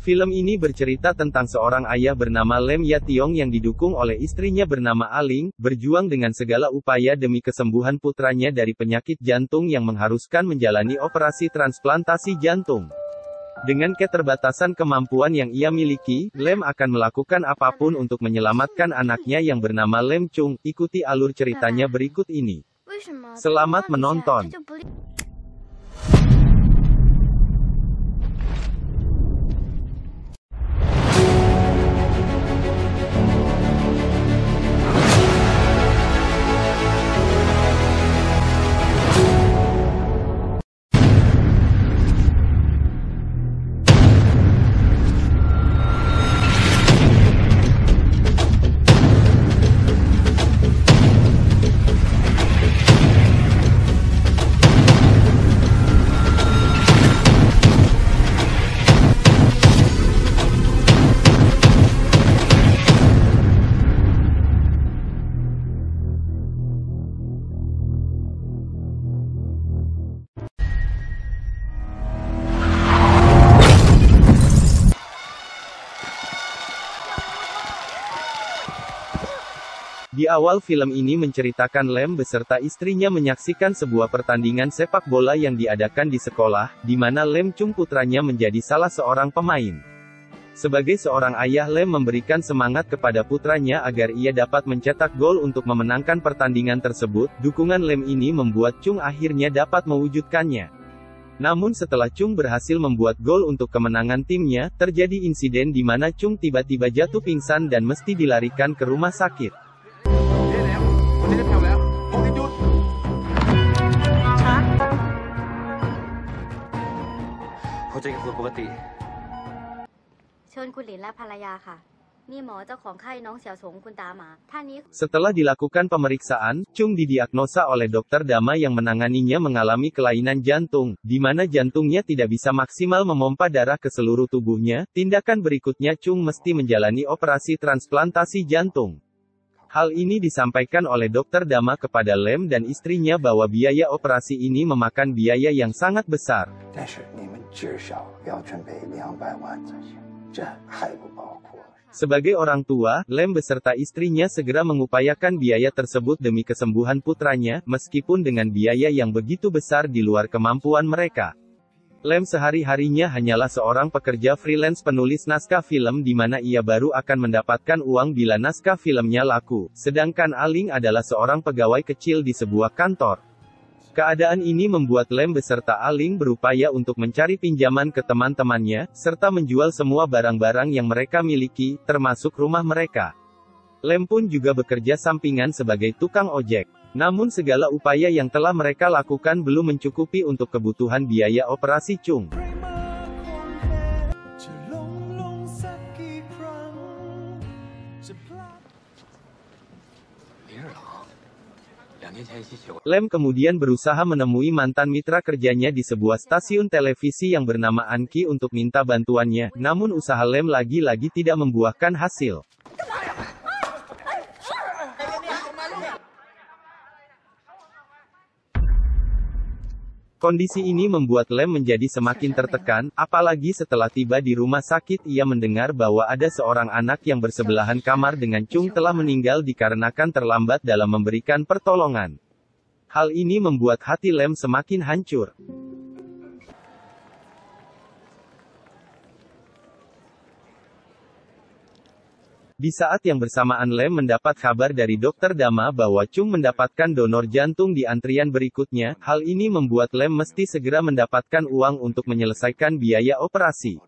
Film ini bercerita tentang seorang ayah bernama Lem Yationg yang didukung oleh istrinya bernama Aling, berjuang dengan segala upaya demi kesembuhan putranya dari penyakit jantung yang mengharuskan menjalani operasi transplantasi jantung. Dengan keterbatasan kemampuan yang ia miliki, Lem akan melakukan apapun untuk menyelamatkan anaknya yang bernama Lem Chung. Ikuti alur ceritanya berikut ini. Selamat menonton. Di awal film ini menceritakan Lem beserta istrinya menyaksikan sebuah pertandingan sepak bola yang diadakan di sekolah, di mana Lem Chung putranya menjadi salah seorang pemain. Sebagai seorang ayah, Lem memberikan semangat kepada putranya agar ia dapat mencetak gol untuk memenangkan pertandingan tersebut. Dukungan Lem ini membuat Chung akhirnya dapat mewujudkannya. Namun setelah Chung berhasil membuat gol untuk kemenangan timnya, terjadi insiden di mana Chung tiba-tiba jatuh pingsan dan mesti dilarikan ke rumah sakit. Setelah dilakukan pemeriksaan, Chung didiagnosa oleh dokter Dama yang menanganinya mengalami kelainan jantung, di mana jantungnya tidak bisa maksimal memompa darah ke seluruh tubuhnya. Tindakan berikutnya Chung mesti menjalani operasi transplantasi jantung. Hal ini disampaikan oleh dokter Dama kepada Lem dan istrinya bahwa biaya operasi ini memakan biaya yang sangat besar. Sebagai orang tua, Lem beserta istrinya segera mengupayakan biaya tersebut demi kesembuhan putranya, meskipun dengan biaya yang begitu besar di luar kemampuan mereka. Lem sehari-harinya hanyalah seorang pekerja freelance penulis naskah film di mana ia baru akan mendapatkan uang bila naskah filmnya laku, sedangkan Aling adalah seorang pegawai kecil di sebuah kantor. Keadaan ini membuat Lem beserta Aling berupaya untuk mencari pinjaman ke teman-temannya, serta menjual semua barang-barang yang mereka miliki, termasuk rumah mereka. Lem pun juga bekerja sampingan sebagai tukang ojek. Namun segala upaya yang telah mereka lakukan belum mencukupi untuk kebutuhan biaya operasi Chung. Lem kemudian berusaha menemui mantan mitra kerjanya di sebuah stasiun televisi yang bernama Anki untuk minta bantuannya, namun usaha Lem lagi-lagi tidak membuahkan hasil. Kondisi ini membuat Lem menjadi semakin tertekan, apalagi setelah tiba di rumah sakit ia mendengar bahwa ada seorang anak yang bersebelahan kamar dengan Chung telah meninggal dikarenakan terlambat dalam memberikan pertolongan. Hal ini membuat hati Lem semakin hancur. Di saat yang bersamaan Lem mendapat kabar dari dokter Dama bahwa Chung mendapatkan donor jantung di antrian berikutnya. Hal ini membuat Lem mesti segera mendapatkan uang untuk menyelesaikan biaya operasi.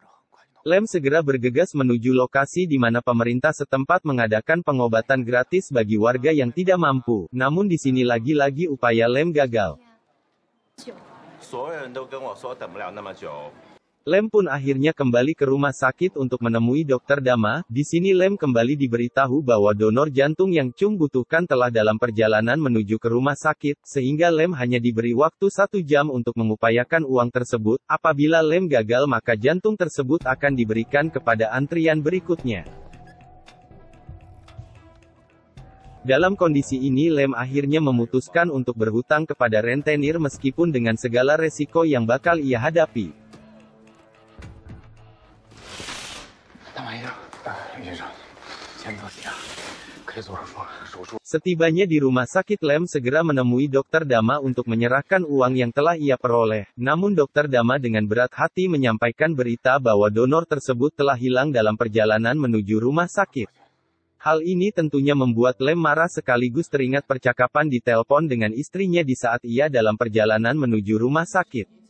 Lem segera bergegas menuju lokasi di mana pemerintah setempat mengadakan pengobatan gratis bagi warga yang tidak mampu. Namun di sini lagi-lagi upaya Lem gagal. Lem pun akhirnya kembali ke rumah sakit untuk menemui dokter Dama. Di sini Lem kembali diberitahu bahwa donor jantung yang Chung butuhkan telah dalam perjalanan menuju ke rumah sakit, sehingga Lem hanya diberi waktu 1 jam untuk mengupayakan uang tersebut. Apabila Lem gagal maka jantung tersebut akan diberikan kepada antrian berikutnya. Dalam kondisi ini Lem akhirnya memutuskan untuk berhutang kepada rentenir meskipun dengan segala resiko yang bakal ia hadapi. 哎呀，医生，先到底啊，可以做手术。 Setibanya di rumah sakit, Lem segera menemui Dr. Dama untuk menyerahkan uang yang telah ia peroleh. Namun Dr. Dama dengan berat hati menyampaikan berita bahwa donor tersebut telah hilang dalam perjalanan menuju rumah sakit. Hal ini tentunya membuat Lem marah sekaligus teringat percakapan di telepon dengan istrinya di saat ia dalam perjalanan menuju rumah sakit.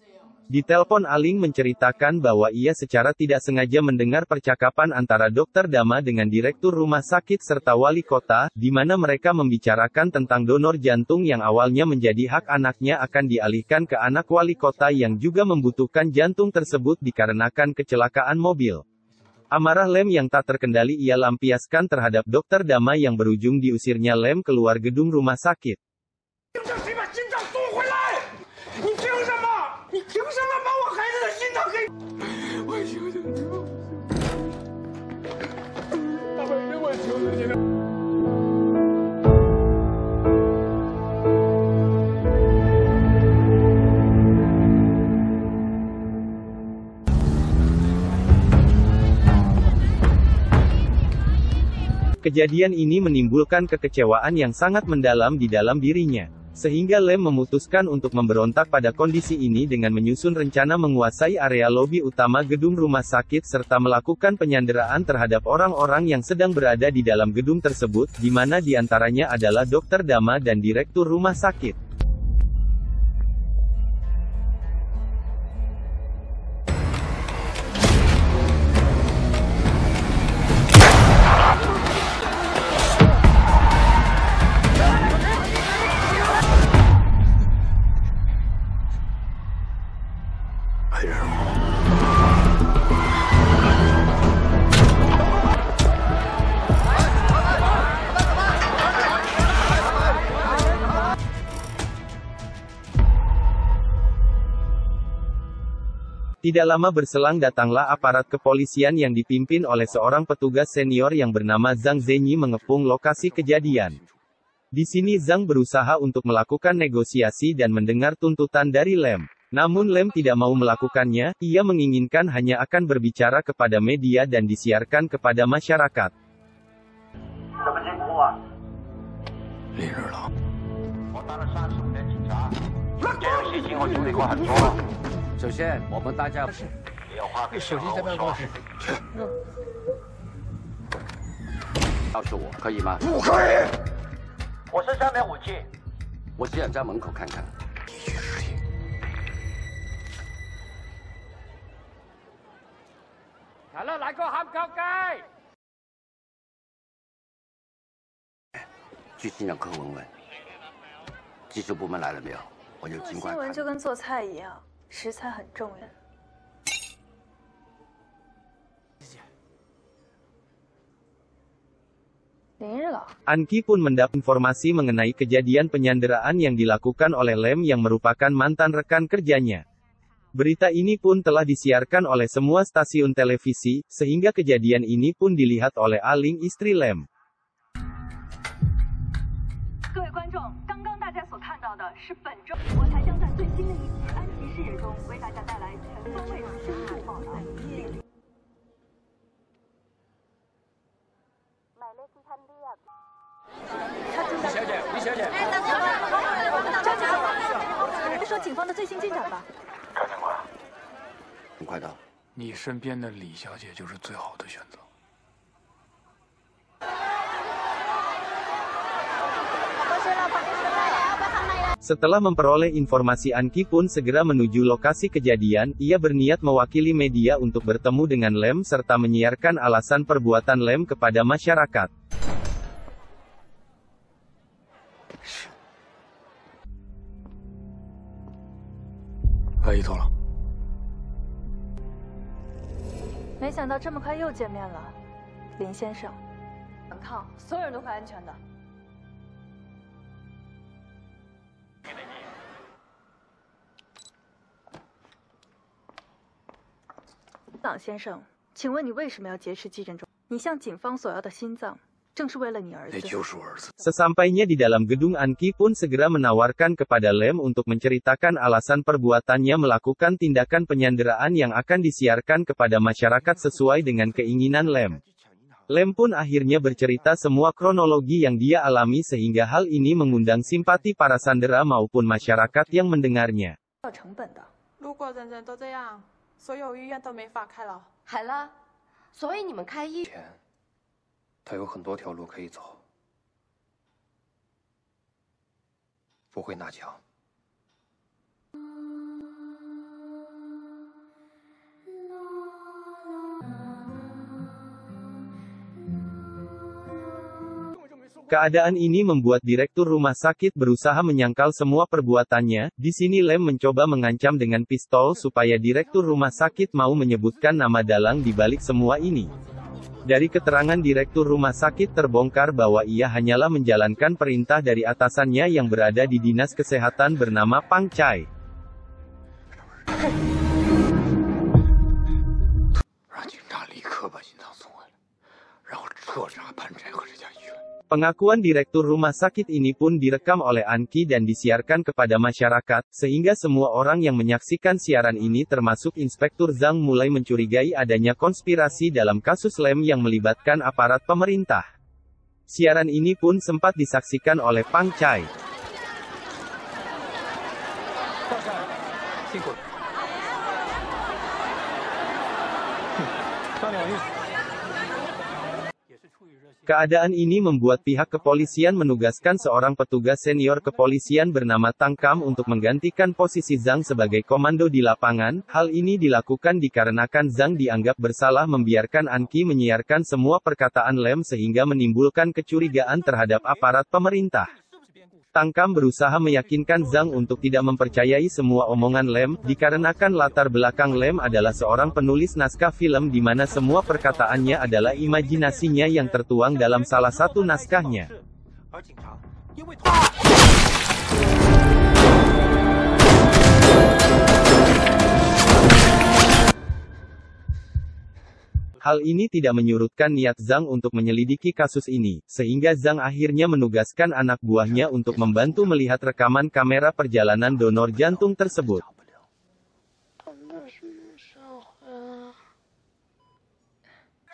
Di telepon, Aling menceritakan bahwa ia secara tidak sengaja mendengar percakapan antara Dr. Dama dengan Direktur Rumah Sakit serta Wali Kota, di mana mereka membicarakan tentang donor jantung yang awalnya menjadi hak anaknya akan dialihkan ke anak Wali Kota yang juga membutuhkan jantung tersebut dikarenakan kecelakaan mobil. Amarah Lem yang tak terkendali ia lampiaskan terhadap Dr. Dama yang berujung diusirnya Lem keluar gedung rumah sakit. 你凭什么把我孩子的心脏给？我求求你，大本营，我求求你了。Kejadian ini menimbulkan kekecewaan yang sangat mendalam di dalam dirinya. Sehingga Lem memutuskan untuk memberontak pada kondisi ini dengan menyusun rencana menguasai area lobi utama gedung rumah sakit serta melakukan penyanderaan terhadap orang-orang yang sedang berada di dalam gedung tersebut, di mana diantaranya adalah Dr. Dama dan Direktur Rumah Sakit. Tidak lama berselang datanglah aparat kepolisian yang dipimpin oleh seorang petugas senior yang bernama Zhang Zhenyi mengepung lokasi kejadian. Di sini Zhang berusaha untuk melakukan negosiasi dan mendengar tuntutan dari Lem. Namun Lem tidak mau melakukannya, ia menginginkan hanya akan berbicara kepada media dan disiarkan kepada masyarakat. 林日朗，我当了35年警察，这样事情我处理过很多。首先，我们大家也要花个手机在办公室。告诉我可以吗？不可以。我身上没有武器。我只想在门口看看。必须实体。係啦，嚟個喊救雞。去信阳科问问，技术部门来了没有？我就尽快。新闻就跟做菜一样，食材很重要。林日朗。Anki pun mendapat informasi mengenai kejadian penyanderaan yang dilakukan oleh Lem yang merupakan mantan rekan kerjanya. Berita ini pun telah disiarkan oleh semua stasiun televisi, sehingga kejadian ini pun dilihat oleh Aling, istri Lem. 各位观众，刚刚大家所看到的是本周我台将在最新的一期安琪视野中为大家带来全方位的深度报道。李小姐，李小姐，张警官，说警方的最新进展吧。张警官，很快到。你身边的李小姐就是最好的选择。 Setelah memperoleh informasi, Anki pun segera menuju lokasi kejadian. Ia berniat mewakili media untuk bertemu dengan Lem serta menyiarkan alasan perbuatan Lem kepada masyarakat.可以走了。没想到这么快又见面了，林先生。反抗，所有人都会安全的。 朗先生，请问你为什么要劫持急诊中？你向警方索要的心脏，正是为了你儿子。 Sesampainya di dalam gedung, Anki pun segera menawarkan kepada Lem untuk menceritakan alasan perbuatannya melakukan tindakan penyanderaan yang akan disiarkan kepada masyarakat sesuai dengan keinginan Lem. Lem pun akhirnya bercerita semua kronologi yang dia alami sehingga hal ini mengundang simpati para sandera maupun masyarakat yang mendengarnya. 成本的。如果人人都这样，所有医院都没法开了。海了，所以你们开医。 他有很多条路可以走，不会拿枪。 Keadaan ini membuat direktur rumah sakit berusaha menyangkal semua perbuatannya. Di sini Lem mencoba mengancam dengan pistol supaya direktur rumah sakit mau menyebutkan nama dalang di balik semua ini. Dari keterangan direktur rumah sakit terbongkar bahwa ia hanyalah menjalankan perintah dari atasannya yang berada di dinas kesehatan bernama Pang Chai. Pengakuan direktur rumah sakit ini pun direkam oleh Anki dan disiarkan kepada masyarakat, sehingga semua orang yang menyaksikan siaran ini termasuk Inspektur Zhang mulai mencurigai adanya konspirasi dalam kasus Lem yang melibatkan aparat pemerintah. Siaran ini pun sempat disaksikan oleh Pang Chai. Keadaan ini membuat pihak kepolisian menugaskan seorang petugas senior kepolisian bernama Tang Kam untuk menggantikan posisi Zhang sebagai komando di lapangan. Hal ini dilakukan dikarenakan Zhang dianggap bersalah membiarkan Anki menyiarkan semua perkataan Lem sehingga menimbulkan kecurigaan terhadap aparat pemerintah. Tang Kam berusaha meyakinkan Zhang untuk tidak mempercayai semua omongan Lem, dikarenakan latar belakang Lem adalah seorang penulis naskah film di mana semua perkataannya adalah imajinasinya yang tertuang dalam salah satu naskahnya. Hal ini tidak menyurutkan niat Zhang untuk menyelidiki kasus ini, sehingga Zhang akhirnya menugaskan anak buahnya untuk membantu melihat rekaman kamera perjalanan donor jantung tersebut.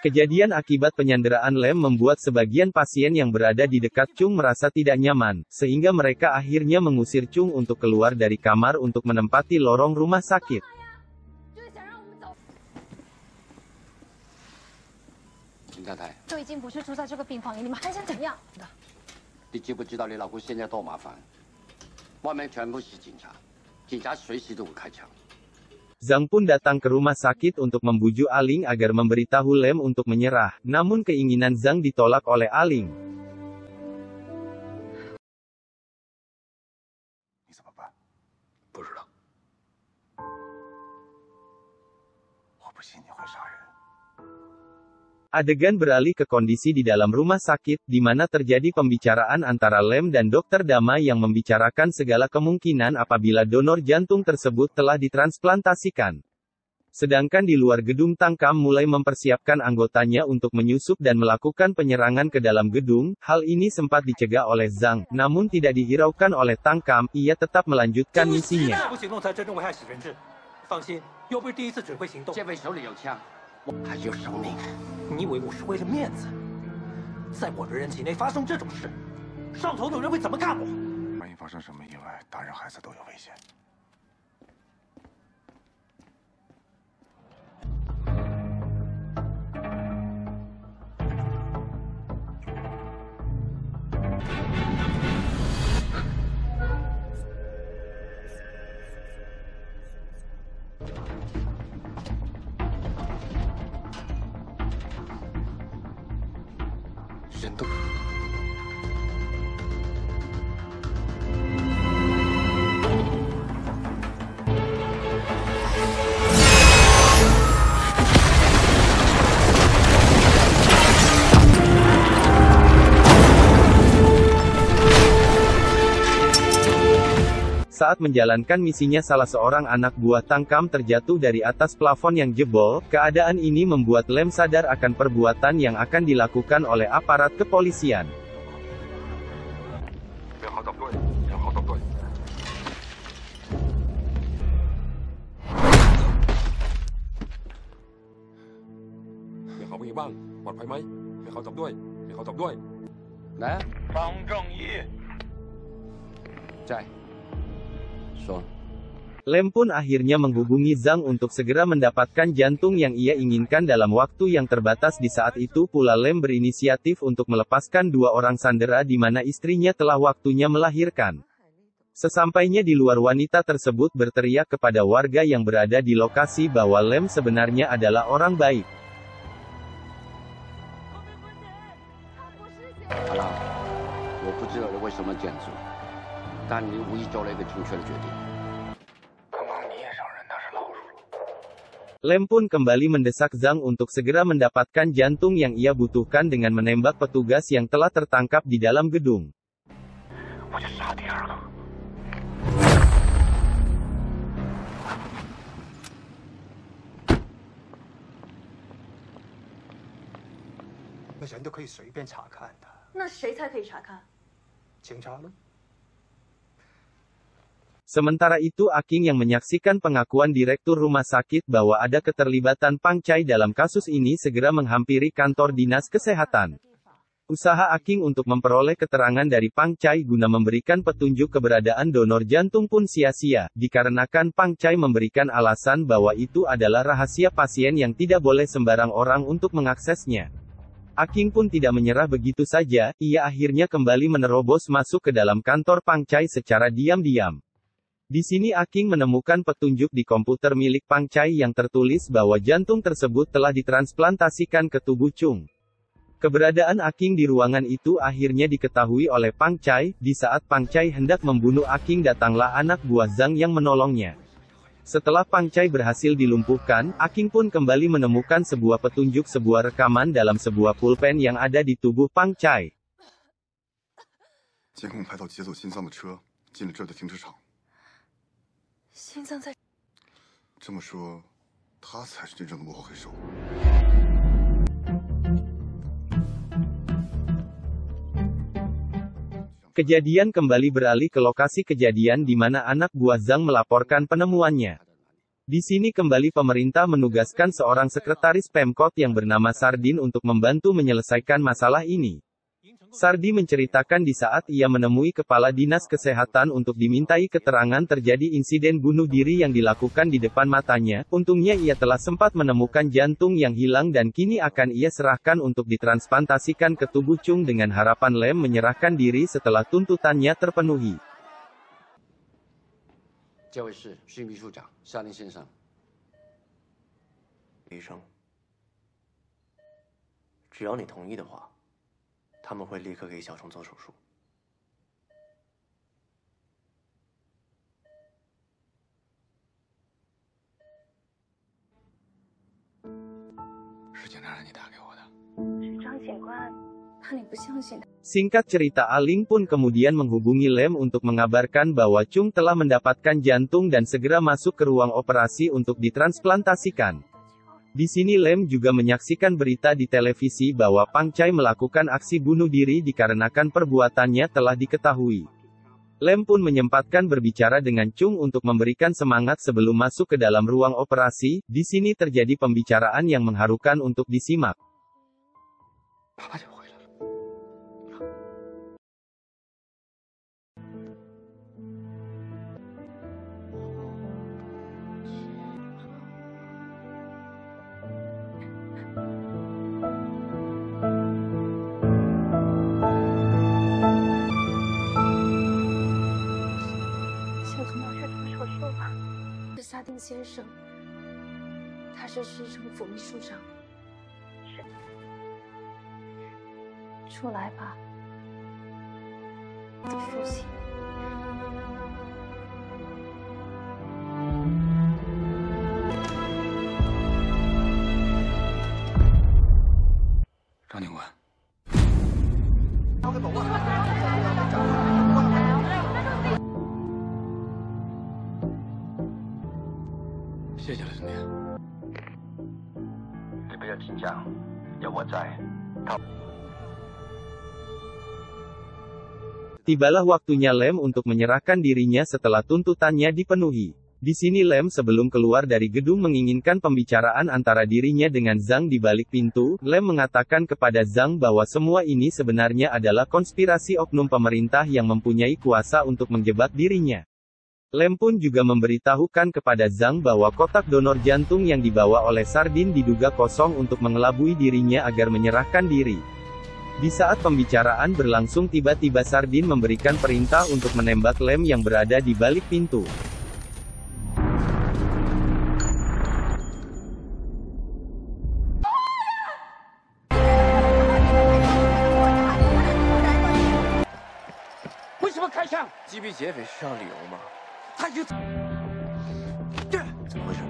Kejadian akibat penyanderaan Lem membuat sebagian pasien yang berada di dekat Chung merasa tidak nyaman, sehingga mereka akhirnya mengusir Chung untuk keluar dari kamar untuk menempati lorong rumah sakit. 秦太太，都已经不是住在这个病房里，你们还想怎样？你知不知道你老公现在多麻烦？外面全部是警察，警察随时都会开枪。 Zhang pun datang ke rumah sakit untuk membujuk Aling agar memberitahu Lem untuk menyerah, namun keinginan Zhang ditolak oleh Aling. Adegan beralih ke kondisi di dalam rumah sakit, di mana terjadi pembicaraan antara Lem dan Dr. Dama yang membicarakan segala kemungkinan apabila donor jantung tersebut telah ditransplantasikan. Sedangkan di luar gedung Tang Kam mulai mempersiapkan anggotanya untuk menyusup dan melakukan penyerangan ke dalam gedung. Hal ini sempat dicegah oleh Zhang, namun tidak dihiraukan oleh Tang Kam, ia tetap melanjutkan misinya. 还有生命，你以为我是为了面子，在我的人体内发生这种事，上头的人会怎么看我？万一发生什么意外，大人孩子都有危险。人都。Saat menjalankan misinya salah seorang anak buah Tangkam terjatuh dari atas plafon yang jebol. Keadaan ini membuat Lem sadar akan perbuatan yang akan dilakukan oleh aparat kepolisian. Lem pun akhirnya menghubungi Zhang untuk segera mendapatkan jantung yang ia inginkan dalam waktu yang terbatas. Di saat itu pula Lem berinisiatif untuk melepaskan 2 orang sandera di mana istrinya telah waktunya melahirkan. Sesampainya di luar, wanita tersebut berteriak kepada warga yang berada di lokasi bahwa Lem sebenarnya adalah orang baik. Lem pun kembali mendesak Zhang untuk segera mendapatkan jantung yang ia butuhkan dengan menembak petugas yang telah tertangkap di dalam gedung. Sementara itu Aking yang menyaksikan pengakuan direktur rumah sakit bahwa ada keterlibatan Pang Chai dalam kasus ini segera menghampiri kantor dinas kesehatan. Usaha Aking untuk memperoleh keterangan dari Pang Chai guna memberikan petunjuk keberadaan donor jantung pun sia-sia, dikarenakan Pang Chai memberikan alasan bahwa itu adalah rahasia pasien yang tidak boleh sembarang orang untuk mengaksesnya. Aking pun tidak menyerah begitu saja, ia akhirnya kembali menerobos masuk ke dalam kantor Pang Chai secara diam-diam. Di sini Aking menemukan petunjuk di komputer milik Pang Chai yang tertulis bahwa jantung tersebut telah ditransplantasikan ke tubuh Chung. Keberadaan Aking di ruangan itu akhirnya diketahui oleh Pang Chai. Di saat Pang Chai hendak membunuh Aking, datanglah anak buah Zhang yang menolongnya. Setelah Pang Chai berhasil dilumpuhkan, Aking pun kembali menemukan sebuah petunjuk, sebuah rekaman dalam sebuah pulpen yang ada di tubuh Pang Chai. 监控拍到劫走心脏的车进了这儿的停车场。心脏在。这么说，他才是真正的幕后黑手。Kejadian kembali beralih ke lokasi kejadian di mana anak buah Zhang melaporkan penemuannya. Di sini kembali pemerintah menugaskan seorang sekretaris Pemkot yang bernama Sardin untuk membantu menyelesaikan masalah ini. Sardi menceritakan di saat ia menemui kepala dinas kesehatan untuk dimintai keterangan terjadi insiden bunuh diri yang dilakukan di depan matanya. Untungnya ia telah sempat menemukan jantung yang hilang dan kini akan ia serahkan untuk ditransplantasikan ke tubuh Chung dengan harapan Lem menyerahkan diri setelah tuntutannya terpenuhi. 这位是徐秘书长，下令先生。医生，只要你同意的话。 他们会立刻给小虫做手术。是警察让你打给我的。是张警官，怕你不相信他。 Singkat cerita, Aling pun kemudian menghubungi Lem untuk mengabarkan bahwa Chung telah mendapatkan jantung dan segera masuk ke ruang operasi untuk ditransplantasikan. Di sini Lem juga menyaksikan berita di televisi bahwa Pang Chai melakukan aksi bunuh diri dikarenakan perbuatannya telah diketahui. Lem pun menyempatkan berbicara dengan Chung untuk memberikan semangat sebelum masuk ke dalam ruang operasi. Di sini terjadi pembicaraan yang mengharukan untuk disimak.萨丁先生，他是市政府秘书长。是。出来吧，我的父亲。张警官。 快走吧！要紧张，有我在。 Tibalah waktunya Lem untuk menyerahkan dirinya setelah tuntutannya dipenuhi. Di sini Lem sebelum keluar dari gedung menginginkan pembicaraan antara dirinya dengan Zhang di balik pintu. Lem mengatakan kepada Zhang bahwa semua ini sebenarnya adalah konspirasi oknum pemerintah yang mempunyai kuasa untuk menjebak dirinya. Lem pun juga memberitahukan kepada Zhang bahwa kotak donor jantung yang dibawa oleh Sardin diduga kosong untuk mengelabui dirinya agar menyerahkan diri. Di saat pembicaraan berlangsung tiba-tiba Sardin memberikan perintah untuk menembak Lem yang berada di balik pintu.击毙劫匪是上理由吗？他已经……怎么回事？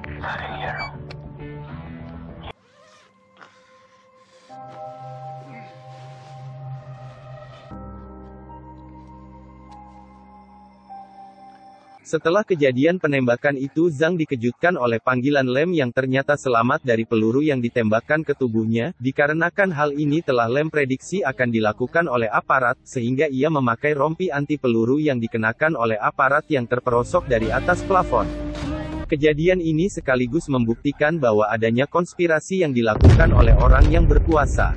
林彦荣。 Setelah kejadian penembakan itu Zhang dikejutkan oleh panggilan Lem yang ternyata selamat dari peluru yang ditembakkan ke tubuhnya. Dikarenakan hal ini telah Lem prediksi akan dilakukan oleh aparat, sehingga ia memakai rompi anti peluru yang dikenakan oleh aparat yang terperosok dari atas plafon. Kejadian ini sekaligus membuktikan bahwa adanya konspirasi yang dilakukan oleh orang yang berkuasa.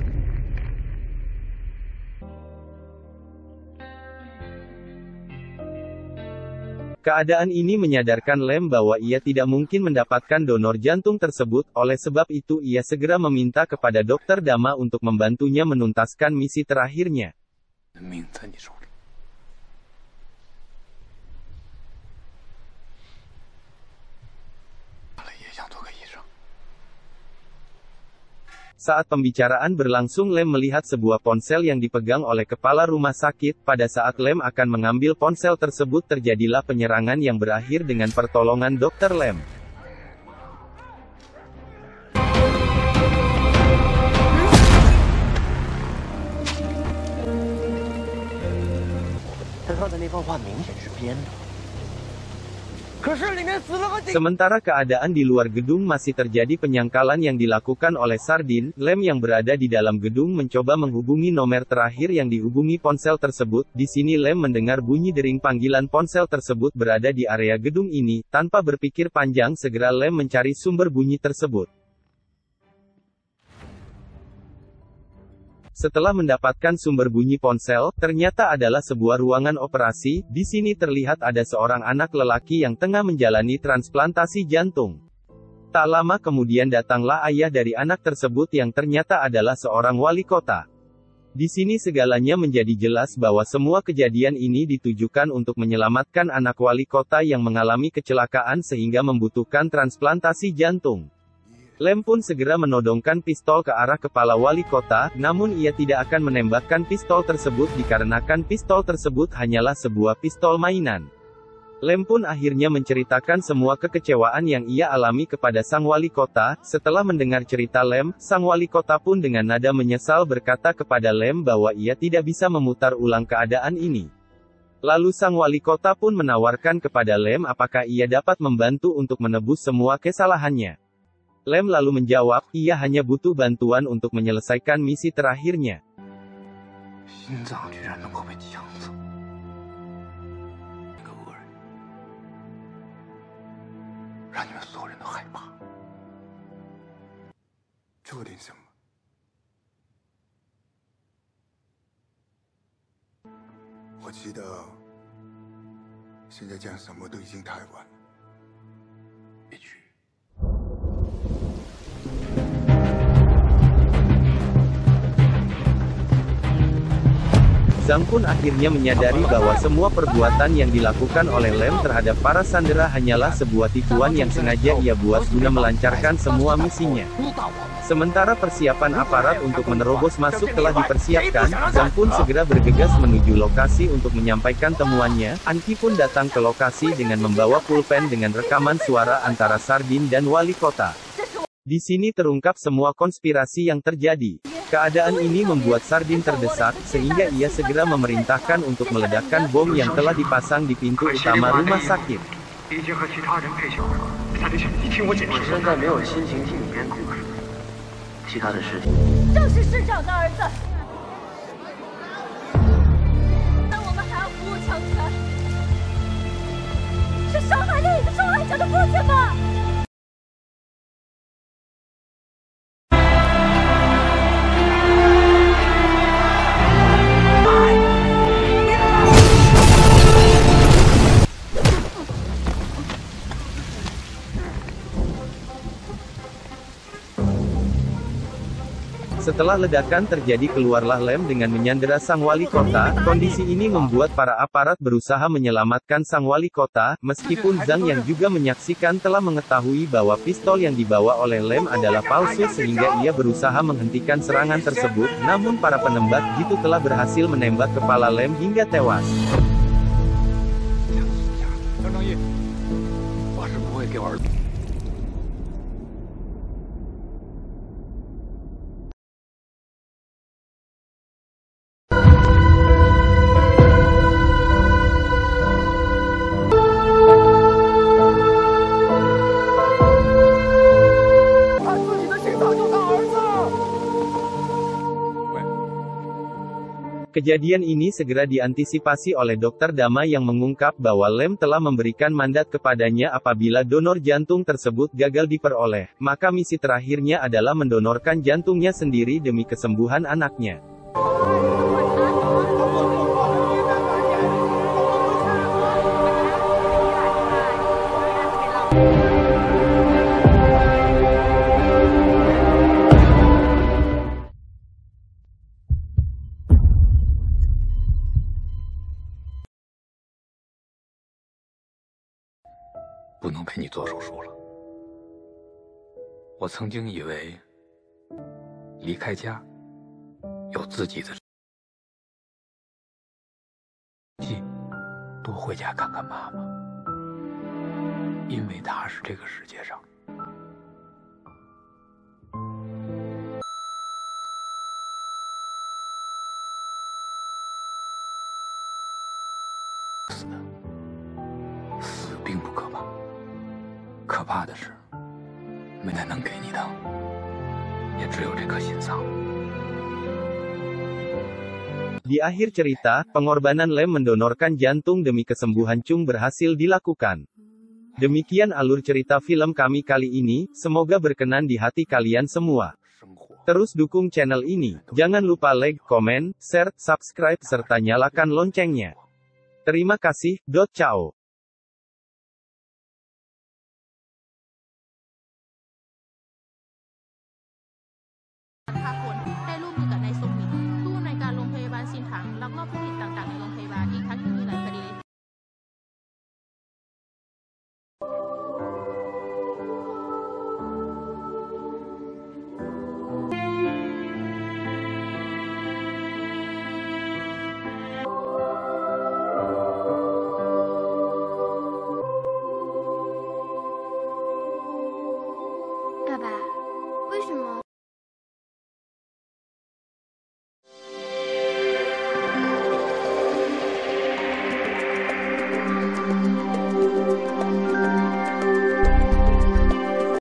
Keadaan ini menyadarkan Lem bahwa ia tidak mungkin mendapatkan donor jantung tersebut, oleh sebab itu ia segera meminta kepada Dr. Dama untuk membantunya menuntaskan misi terakhirnya. Saat pembicaraan berlangsung Lem melihat sebuah ponsel yang dipegang oleh kepala rumah sakit. Pada saat Lem akan mengambil ponsel tersebut terjadilah penyerangan yang berakhir dengan pertolongan Dr. Lem. Sementara keadaan di luar gedung masih terjadi penyangkalan yang dilakukan oleh Sardin. Lem yang berada di dalam gedung mencoba menghubungi nomor terakhir yang dihubungi ponsel tersebut. Di sini Lem mendengar bunyi dering panggilan ponsel tersebut berada di area gedung ini. Tanpa berpikir panjang segera Lem mencari sumber bunyi tersebut. Setelah mendapatkan sumber bunyi ponsel, ternyata adalah sebuah ruangan operasi. Di sini terlihat ada seorang anak lelaki yang tengah menjalani transplantasi jantung. Tak lama kemudian datanglah ayah dari anak tersebut yang ternyata adalah seorang wali kota. Di sini segalanya menjadi jelas bahwa semua kejadian ini ditujukan untuk menyelamatkan anak wali kota yang mengalami kecelakaan sehingga membutuhkan transplantasi jantung. Lem pun segera menodongkan pistol ke arah kepala wali kota, namun ia tidak akan menembakkan pistol tersebut dikarenakan pistol tersebut hanyalah sebuah pistol mainan. Lem pun akhirnya menceritakan semua kekecewaan yang ia alami kepada sang wali kota. Setelah mendengar cerita Lem, sang wali kota pun dengan nada menyesal berkata kepada Lem bahwa ia tidak bisa memutar ulang keadaan ini. Lalu sang wali kota pun menawarkan kepada Lem apakah ia dapat membantu untuk menebus semua kesalahannya. Lem lalu menjawab, ia hanya butuh bantuan untuk menyelesaikan misi terakhirnya. Zhang pun akhirnya menyadari bahwa semua perbuatan yang dilakukan oleh Lem terhadap para sandera hanyalah sebuah tipuan yang sengaja ia buat guna melancarkan semua misinya. Sementara persiapan aparat untuk menerobos masuk telah dipersiapkan, Zhang pun segera bergegas menuju lokasi untuk menyampaikan temuannya. Anki pun datang ke lokasi dengan membawa pulpen dengan rekaman suara antara Sardin dan wali kota. Di sini terungkap semua konspirasi yang terjadi. Keadaan ini membuat Sardin terdesak, sehingga ia segera memerintahkan untuk meledakkan bom yang telah dipasang di pintu utama rumah sakit. 其他的事情。正是市长的儿子，但我们还要服务强权，是伤害另一个受害者的父亲吗？Setelah ledakan terjadi keluarlah lem dengan menyandera sang wali kota. Kondisi ini membuat para aparat berusaha menyelamatkan sang wali kota, meskipun Zhang yang juga menyaksikan telah mengetahui bahwa pistol yang dibawa oleh Lem adalah palsu sehingga ia berusaha menghentikan serangan tersebut, namun para penembak jitu telah berhasil menembak kepala Lem hingga tewas. 张正义，我是不会给我儿子。 Kejadian ini segera diantisipasi oleh Dr. Dama yang mengungkap bahwa Lem telah memberikan mandat kepadanya apabila donor jantung tersebut gagal diperoleh, maka misi terakhirnya adalah mendonorkan jantungnya sendiri demi kesembuhan anaknya. "不能陪你做手术了。我曾经以为，离开家，有自己的，多回家看看妈妈，因为她是这个世界上死的。死并不可怕。 可怕的是，没人能给你的，也只有这颗心脏。 Di akhir cerita, pengorbanan Lem mendonorkan jantung demi kesembuhan Chung berhasil dilakukan. Demikian alur cerita film kami kali ini, semoga berkenan di hati kalian semua. Terus dukung channel ini, jangan lupa like, komen, share, subscribe serta nyalakan loncengnya. Terima kasih, ciao.